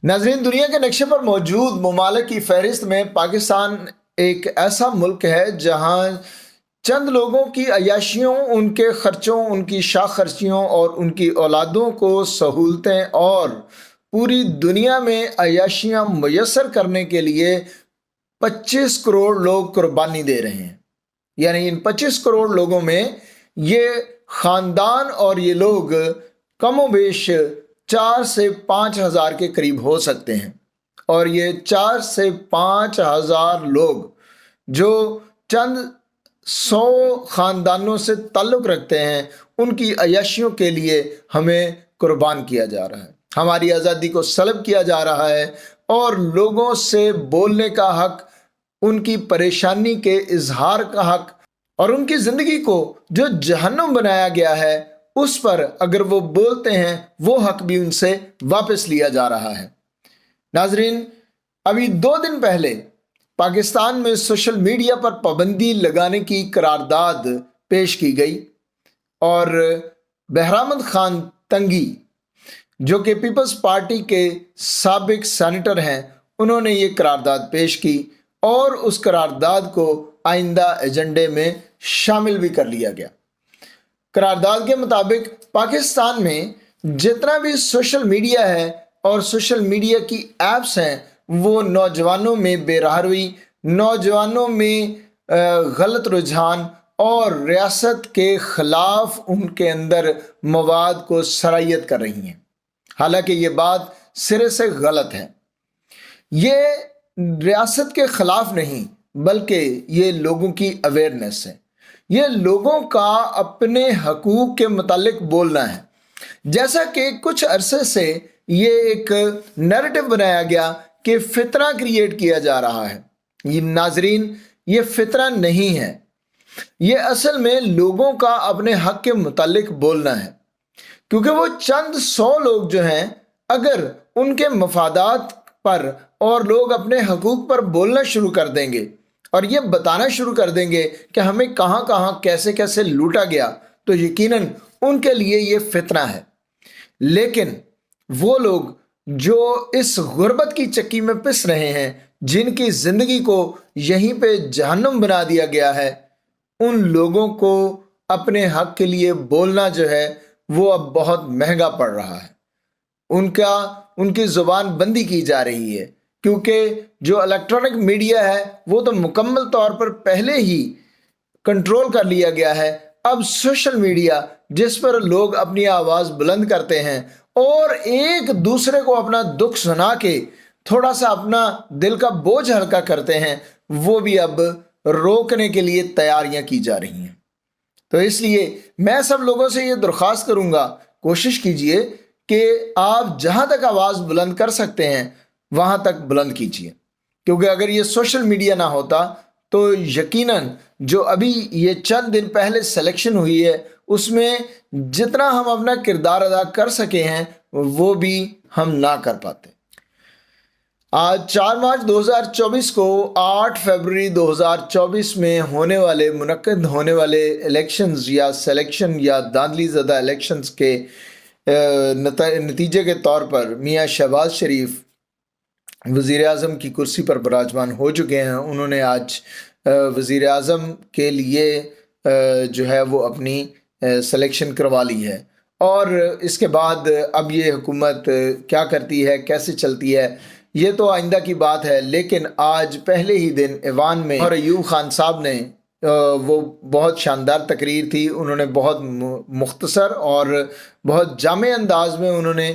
नाजरीन, दुनिया के नक्शे पर मौजूद ममालिक की फहरिस्त में पाकिस्तान एक ऐसा मुल्क है जहां चंद लोगों की अय्याशियों, उनके खर्चों, उनकी शाख खर्चियों और उनकी औलादों को सहूलतें और पूरी दुनिया में अय्याशियां मुयस्सर करने के लिए 25 करोड़ लोग कुर्बानी दे रहे हैं। यानी इन 25 करोड़ लोगों में ये खानदान और ये लोग कमोबेश 4 से 5 हज़ार के करीब हो सकते हैं। और ये 4 से 5 हज़ार लोग जो चंद 100 खानदानों से ताल्लुक़ रखते हैं, उनकी अय्याशियों के लिए हमें कुर्बान किया जा रहा है, हमारी आज़ादी को सल्ब किया जा रहा है और लोगों से बोलने का हक, उनकी परेशानी के इजहार का हक और उनकी ज़िंदगी को जो जहन्नुम बनाया गया है उस पर अगर वो बोलते हैं वो हक भी उनसे वापस लिया जा रहा है। नाजरीन, अभी 2 दिन पहले पाकिस्तान में सोशल मीडिया पर पाबंदी लगाने की करारदाद पेश की गई और बहरामद खान तंगी, जो कि पीपल्स पार्टी के साबिक सेनेटर हैं, उन्होंने ये करारदाद पेश की और उस करारदाद को आइंदा एजेंडे में शामिल भी कर लिया गया। करारदाद के मुताबिक पाकिस्तान में जितना भी सोशल मीडिया है और सोशल मीडिया की एप्स हैं, वो नौजवानों में बेराहरुई, नौजवानों में गलत रुझान और रियासत के खिलाफ उनके अंदर मवाद को सरायत कर रही हैं। हालांकि ये बात सिरे से गलत है। ये रियासत के खिलाफ नहीं बल्कि ये लोगों की अवेयरनेस है। ये लोगों का अपने हकूक के मुतालिक बोलना है। जैसा कि कुछ अरसे से ये एक नैरेटिव बनाया गया कि फितना क्रिएट किया जा रहा है। ये नाजरीन, ये फितना नहीं है, ये असल में लोगों का अपने हक के मुतालिक बोलना है। क्योंकि वो चंद 100 लोग जो हैं, अगर उनके मफादात पर और लोग अपने हकूक पर बोलना शुरू कर देंगे और ये बताना शुरू कर देंगे कि हमें कहाँ कहाँ कैसे कैसे लूटा गया, तो यकीनन उनके लिए ये फितना है। लेकिन वो लोग जो इस गुर्बत की चक्की में पिस रहे हैं, जिनकी ज़िंदगी को यहीं पे जहन्नुम बना दिया गया है, उन लोगों को अपने हक के लिए बोलना जो है वो अब बहुत महंगा पड़ रहा है। उनकी ज़ुबान बंदी की जा रही है क्योंकि जो इलेक्ट्रॉनिक मीडिया है वो तो मुकम्मल तौर पर पहले ही कंट्रोल कर लिया गया है। अब सोशल मीडिया, जिस पर लोग अपनी आवाज़ बुलंद करते हैं और एक दूसरे को अपना दुख सुना के थोड़ा सा अपना दिल का बोझ हल्का करते हैं, वो भी अब रोकने के लिए तैयारियां की जा रही हैं। तो इसलिए मैं सब लोगों से ये दरख्वास्त करूंगा, कोशिश कीजिए कि आप जहां तक आवाज़ बुलंद कर सकते हैं वहां तक बुलंद कीजिए। क्योंकि अगर ये सोशल मीडिया ना होता तो यकीनन जो अभी ये चंद दिन पहले सिलेक्शन हुई है उसमें जितना हम अपना किरदार अदा कर सके हैं वो भी हम ना कर पाते। आज 4 मार्च 2024 को 8 फरवरी 2024 में मुनक्किद होने वाले इलेक्शंस या सिलेक्शन या दांधली ज़दा इलेक्शंस के नतीजे के तौर पर मियाँ शहबाज शरीफ वज़ीर आज़म की कुर्सी पर विराजमान हो चुके हैं। उन्होंने आज वज़ीर आज़म के लिए जो है वो अपनी सिलेक्शन करवा ली है और इसके बाद अब ये हुकूमत क्या करती है, कैसे चलती है, ये तो आइंदा की बात है। लेकिन आज पहले ही दिन ऐवान में और अयूब खान साहब ने वो बहुत शानदार तकरीर थी। उन्होंने बहुत मुख्तसर और बहुत जामे अंदाज में उन्होंने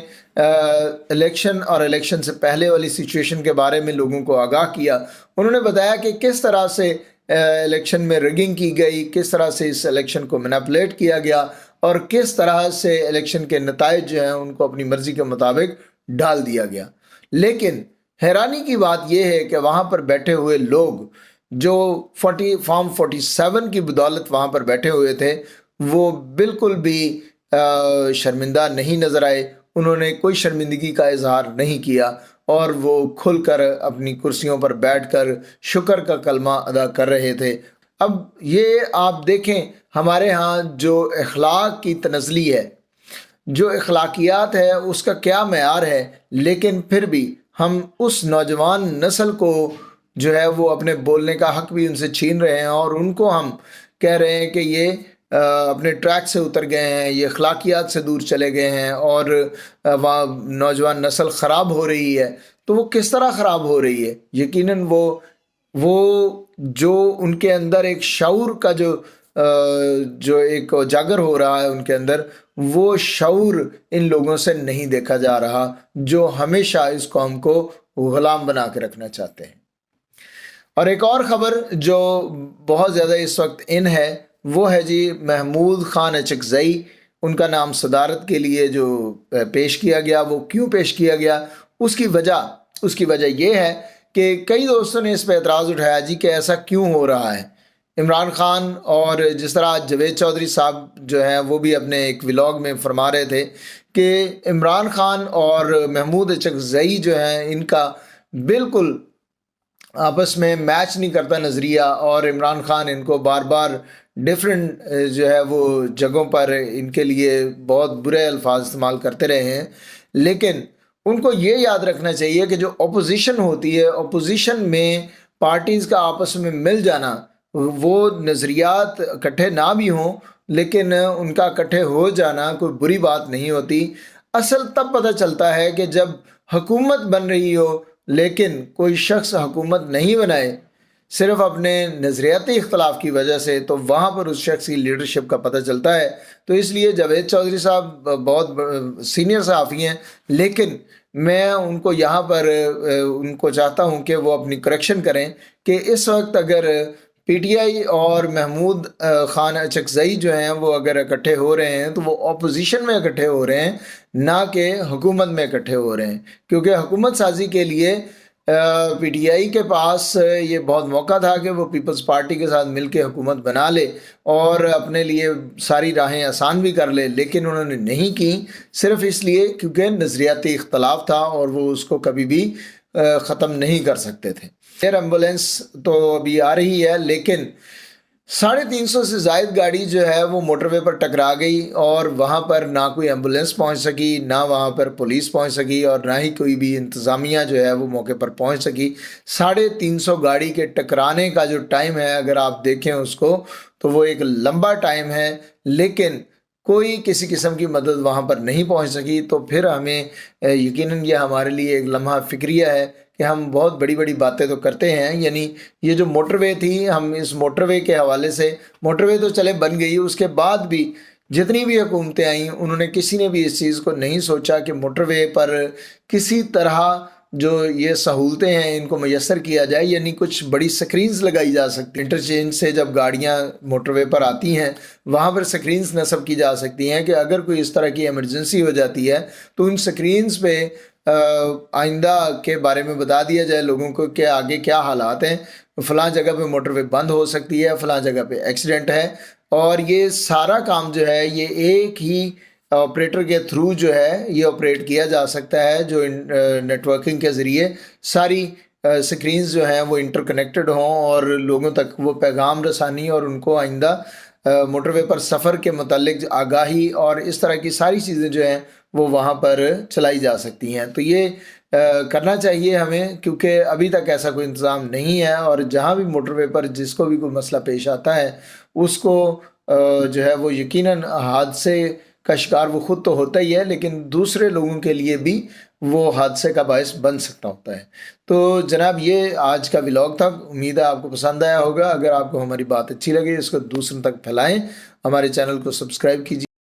इलेक्शन और इलेक्शन से पहले वाली सिचुएशन के बारे में लोगों को आगाह किया। उन्होंने बताया कि किस तरह से इलेक्शन में रिगिंग की गई, किस तरह से इस इलेक्शन को मैनिपुलेट किया गया और किस तरह से इलेक्शन के नताइज जो हैं उनको अपनी मर्ज़ी के मुताबिक डाल दिया गया। लेकिन हैरानी की बात यह है कि वहाँ पर बैठे हुए लोग जो फॉर्म 47 की बदौलत वहाँ पर बैठे हुए थे, वो बिल्कुल भी शर्मिंदा नहीं नज़र आए। उन्होंने कोई शर्मिंदगी का इजहार नहीं किया और वो खुलकर अपनी कुर्सियों पर बैठकर शुक्र का कलमा अदा कर रहे थे। अब ये आप देखें, हमारे यहाँ जो अखलाक की तनज़ली है, جو اخلاقیات ہے اس کا کیا معیار ہے، لیکن پھر بھی ہم اس نوجوان نسل کو جو ہے وہ اپنے بولنے کا حق بھی ان سے چھین رہے ہیں، اور ان کو ہم کہہ رہے ہیں کہ یہ اپنے ٹریک سے اتر گئے ہیں، یہ اخلاقیات سے دور چلے گئے ہیں، اور نوجوان نسل خراب ہو رہی ہے۔ تو وہ کس طرح خراب ہو رہی ہے؟ یقیناً وہ جو ان کے اندر ایک شعور کا جو ایک اجاگر ہو رہا ہے ان کے اندر، وہ شعور ان لوگوں سے نہیں دیکھا جا رہا جو ہمیشہ اس قوم کو غلام بنا کے رکھنا چاہتے ہیں۔ اور ایک اور خبر جو بہت زیادہ اس وقت ان ہے وہ ہے جی محمود خان اچکزئی، ان کا نام صدارت کے لیے جو پیش کیا گیا، وہ کیوں پیش کیا گیا؟ اس کی وجہ یہ ہے کہ کئی دوستوں نے اس پہ اعتراض اٹھایا جی کہ ایسا کیوں ہو رہا ہے۔ عمران خان اور جس طرح جاوید چودھری صاحب جو ہیں وہ بھی اپنے ایک ولاگ میں فرما رہے تھے کہ عمران خان اور محمود اچکزئی جو ہیں ان کا بالکل آپس میں میچ نہیں کرتا نظریہ، اور عمران خان ان کو بار بار ڈیفرنٹ جو ہے وہ جگہوں پر ان کے لیے بہت برے الفاظ استعمال کرتے رہے ہیں۔ لیکن ان کو یہ یاد رکھنا چاہیے کہ جو اپوزیشن ہوتی ہے، اپوزیشن میں پارٹیز کا آپس میں مل جانا، وہ نظریات اکٹھے نہ بھی ہوں لیکن ان کا اکٹھے ہو جانا کوئی بری بات نہیں ہوتی۔ اصل تب پتہ چلتا ہے کہ جب حکومت بن رہی ہو لیکن کوئی شخص حکومت نہیں بنائے صرف اپنے نظریاتی اختلاف کی وجہ سے، تو وہاں پر اس شخص کی لیڈرشپ کا پتہ چلتا ہے۔ تو اس لیے جاوید چودھری صاحب بہت سینئر صحافی ہیں، لیکن میں ان کو یہاں پر ان کو چاہتا ہوں کہ وہ اپنی کریکشن کریں کہ اس وقت اگر پی ٹی آئی اور محمود خان اچکزئی جو ہیں وہ اگر اکٹھے ہو رہے ہیں تو وہ اپوزیشن میں اکٹھے ہو رہے ہیں، نہ کہ حکومت میں اکٹھے ہو رہے ہیں، کیونکہ حکومت سازی کے لیے پی ٹی آئی کے پاس یہ بہت موقع تھا کہ وہ پیپلز پارٹی کے ساتھ مل کے حکومت بنا لے اور اپنے لیے ساری راہیں آسان بھی کر لے، لیکن انہوں نے نہیں کی، صرف اس لیے کیونکہ نظریاتی اختلاف تھا اور وہ اس کو کبھی بھی ختم نہیں کر سکتے تھے۔ ایئر ایمبولینس تو ابھی آ رہی ہے، لیکن 350 سے زائد گاڑی جو ہے وہ موٹر وے پر ٹکرا گئی، اور وہاں پر نہ کوئی ایمبولینس پہنچ سکی، نہ وہاں پر پولیس پہنچ سکی، اور نہ ہی کوئی بھی انتظامیہ جو ہے وہ موقع پر پہنچ سکی۔ 350 گاڑی کے ٹکرانے کا جو ٹائم ہے اگر آپ دیکھیں اس کو تو وہ ایک لمبا ٹائم ہے، لیکن کوئی کسی قسم کی مدد وہاں پر نہیں پہنچ سکی۔ تو پھر ہمیں یقیناً یہ ہمارے لیے ایک لمحہ فکریہ ہے کہ ہم بہت بڑی بڑی باتیں تو کرتے ہیں، یعنی یہ جو موٹر وے تھی، ہم اس موٹر وے کے حوالے سے، موٹر وے تو چلے بن گئی، اس کے بعد بھی جتنی بھی حکومتیں آئیں انہوں نے کسی نے بھی اس چیز کو نہیں سوچا کہ موٹر وے پر کسی طرح جو یہ سہولتیں ہیں ان کو میسر کیا جائے، یعنی کچھ بڑی سکرینز لگائی جا سکتی ہیں، انٹرچینج سے جب گاڑیاں موٹر وے پر آتی ہیں وہاں پر سکرینز نصب کی جا سکتی ہیں کہ اگر کوئی اس طرح کی ایمرجنسی ہو جاتی ہے تو ان سکرینز پہ آئندہ کے بارے میں بتا دیا جائے لوگوں کو کہ آگے کیا حالات ہیں، فلاں جگہ پہ موٹر وے بند ہو سکتی ہے، فلاں جگہ پہ ایکسیڈنٹ ہے۔ اور یہ سارا کام جو ہے یہ ایک ہی آپریٹر کے تھرو جو ہے یہ آپریٹ کیا جا سکتا ہے، جو نیٹ ورکنگ کے ذریعے ساری سکرینز جو ہیں وہ انٹر کنیکٹڈ ہوں اور لوگوں تک وہ پیغام رسانی اور ان کو آئندہ موٹر وے پر سفر کے متعلق آگاہی اور اس طرح کی ساری چیزیں جو ہیں وہ وہاں پر چلائی جا سکتی ہیں۔ تو یہ کرنا چاہیے ہمیں، کیونکہ ابھی تک ایسا کوئی انتظام نہیں ہے، اور جہاں بھی موٹر وے پر جس کو بھی کوئی مسئلہ پیش آتا ہے اس کو جو ہے وہ یقیناً حادثے کا شکار وہ خود تو ہوتا ہی ہے، لیکن دوسرے لوگوں کے لیے بھی وہ حادثے کا باعث بن سکتا ہوتا ہے۔ تو جناب یہ آج کا ولاگ تھا، امید ہے آپ کو پسند آیا ہوگا۔ اگر آپ کو ہماری بات اچھی لگے اس کو دوسروں تک پھیلائیں، ہمارے چینل کو سبسکرائب کیجیے۔